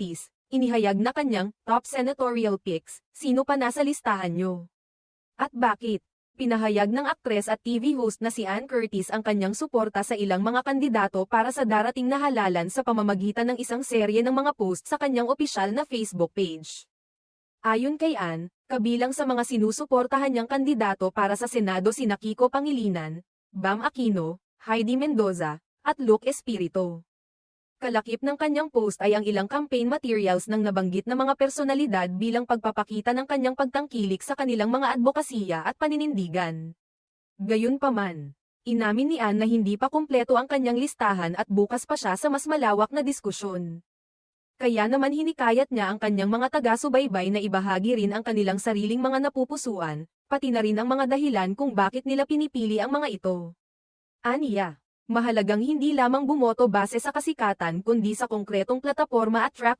Curtis, inihayag na kanyang top senatorial picks. Sino pa nasa listahan nyo? At bakit? Pinahayag ng aktres at TV host na si Ann Curtis ang kanyang suporta sa ilang mga kandidato para sa darating na halalan sa pamamagitan ng isang serye ng mga post sa kanyang opisyal na Facebook page. Ayon kay Ann, kabilang sa mga sinusuportahan niyang kandidato para sa Senado sina Kiko Pangilinan, Bam Aquino, Heidi Mendoza, at Luke Espiritu. Kalakip ng kanyang post ay ang ilang campaign materials ng nabanggit na mga personalidad bilang pagpapakita ng kanyang pagtangkilik sa kanilang mga advokasya at paninindigan. Gayunpaman, inamin ni Ann na hindi pa kumpleto ang kanyang listahan at bukas pa siya sa mas malawak na diskusyon. Kaya naman hinikayat niya ang kanyang mga taga-subaybay na ibahagi rin ang kanilang sariling mga napupusuan, pati na rin ang mga dahilan kung bakit nila pinipili ang mga ito. Aniya, mahalagang hindi lamang bumoto base sa kasikatan kundi sa konkretong plataporma at track record.